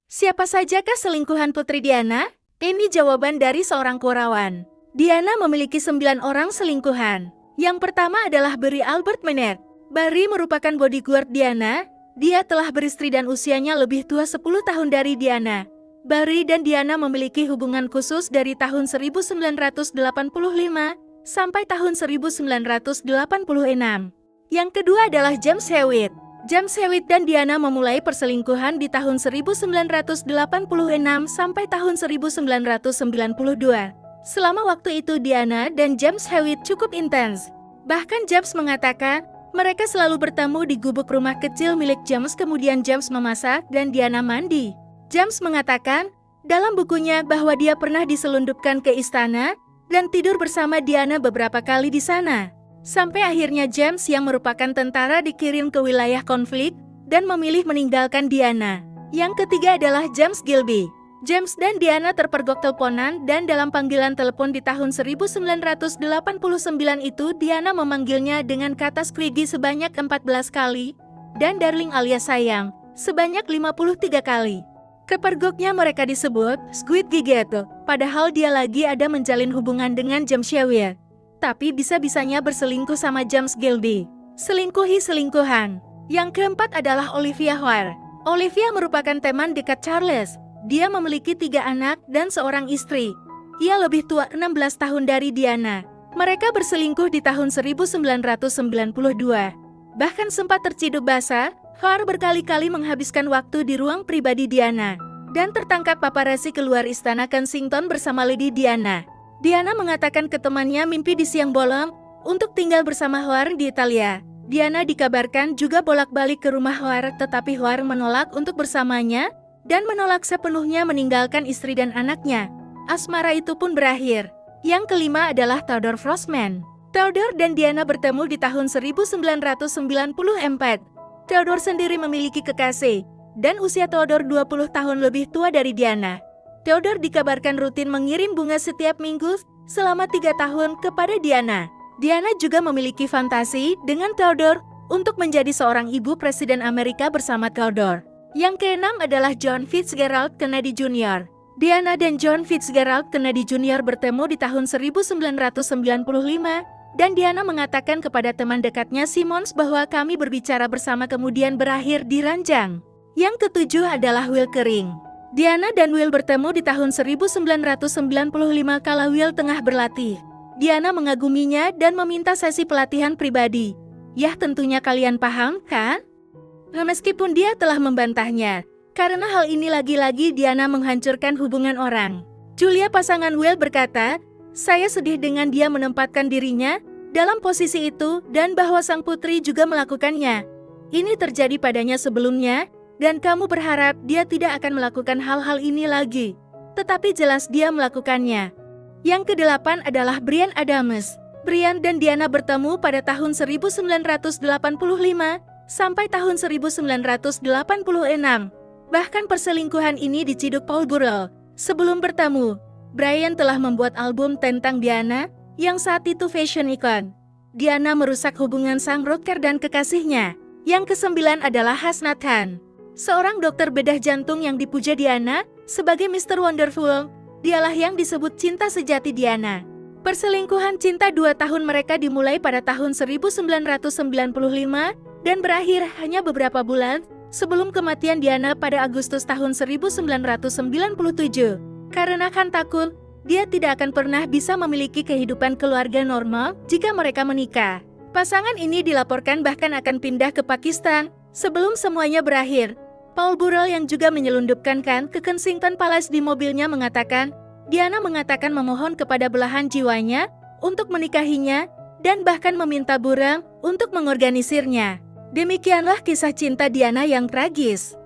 Siapa sajakah selingkuhan Putri Diana? Ini jawaban dari seorang kurawan. Diana memiliki 9 orang selingkuhan. Yang pertama adalah Barry Albert Manet. Barry merupakan bodyguard Diana. Dia telah beristri dan usianya lebih tua 10 tahun dari Diana. Barry dan Diana memiliki hubungan khusus dari tahun 1985 sampai tahun 1986. Yang kedua adalah James Hewitt. James Hewitt dan Diana memulai perselingkuhan di tahun 1986 sampai tahun 1992. Selama waktu itu Diana dan James Hewitt cukup intens. Bahkan James mengatakan, mereka selalu bertemu di gubuk rumah kecil milik James, kemudian James memasak dan Diana mandi. James mengatakan dalam bukunya bahwa dia pernah diselundupkan ke istana dan tidur bersama Diana beberapa kali di sana. Sampai akhirnya James yang merupakan tentara dikirim ke wilayah konflik dan memilih meninggalkan Diana. Yang ketiga adalah James Gilby. James dan Diana terpergok teleponan dan dalam panggilan telepon di tahun 1989 itu Diana memanggilnya dengan kata Squiggy sebanyak 14 kali dan Darling alias sayang sebanyak 53 kali. Kepergoknya mereka disebut Squid Giggle, padahal dia lagi ada menjalin hubungan dengan James Hewitt. Tapi bisa-bisanya berselingkuh sama James Gilby. Selingkuhi selingkuhan. Yang keempat adalah Olivia Hoare. Olivia merupakan teman dekat Charles. Dia memiliki 3 anak dan seorang istri. Ia lebih tua 16 tahun dari Diana. Mereka berselingkuh di tahun 1992. Bahkan sempat terciduk basah, Hoare berkali-kali menghabiskan waktu di ruang pribadi Diana. Dan tertangkap paparazzi keluar istana Kensington bersama Lady Diana. Diana mengatakan ke temannya mimpi di siang bolong untuk tinggal bersama Hoare di Italia. Diana dikabarkan juga bolak-balik ke rumah Hoare, tetapi Hoare menolak untuk bersamanya dan menolak sepenuhnya meninggalkan istri dan anaknya. Asmara itu pun berakhir. Yang kelima adalah Theodore Frostman. Theodore dan Diana bertemu di tahun 1994. Theodore sendiri memiliki kekasih, dan usia Theodore 20 tahun lebih tua dari Diana. Theodore dikabarkan rutin mengirim bunga setiap minggu selama 3 tahun kepada Diana. Diana juga memiliki fantasi dengan Theodore untuk menjadi seorang ibu presiden Amerika bersama Theodore. Yang keenam adalah John Fitzgerald Kennedy Jr. Diana dan John Fitzgerald Kennedy Jr. bertemu di tahun 1995 dan Diana mengatakan kepada teman dekatnya Simmons bahwa kami berbicara bersama kemudian berakhir di ranjang. Yang ketujuh adalah Will Kering. Diana dan Will bertemu di tahun 1995 kala Will tengah berlatih. Diana mengaguminya dan meminta sesi pelatihan pribadi. Yah, tentunya kalian paham, kan? Meskipun dia telah membantahnya, karena hal ini lagi-lagi Diana menghancurkan hubungan orang. Julia pasangan Will berkata, saya sedih dengan dia menempatkan dirinya dalam posisi itu dan bahwa sang putri juga melakukannya. Ini terjadi padanya sebelumnya, dan kamu berharap dia tidak akan melakukan hal-hal ini lagi. Tetapi jelas dia melakukannya. Yang kedelapan adalah Bryan Adams. Bryan dan Diana bertemu pada tahun 1985 sampai tahun 1986. Bahkan perselingkuhan ini diciduk Paul Burrell. Sebelum bertemu, Bryan telah membuat album tentang Diana yang saat itu fashion icon. Diana merusak hubungan sang rocker dan kekasihnya. Yang kesembilan adalah Hasnat Khan. Seorang dokter bedah jantung yang dipuja Diana sebagai Mr. Wonderful, dialah yang disebut cinta sejati Diana. Perselingkuhan cinta 2 tahun mereka dimulai pada tahun 1995 dan berakhir hanya beberapa bulan sebelum kematian Diana pada Agustus tahun 1997. Karena Khan takut, dia tidak akan pernah bisa memiliki kehidupan keluarga normal jika mereka menikah. Pasangan ini dilaporkan bahkan akan pindah ke Pakistan sebelum semuanya berakhir. Paul Burrell yang juga menyelundupkan Khan ke Kensington Palace di mobilnya mengatakan, Diana mengatakan memohon kepada belahan jiwanya untuk menikahinya dan bahkan meminta Burrell untuk mengorganisirnya. Demikianlah kisah cinta Diana yang tragis.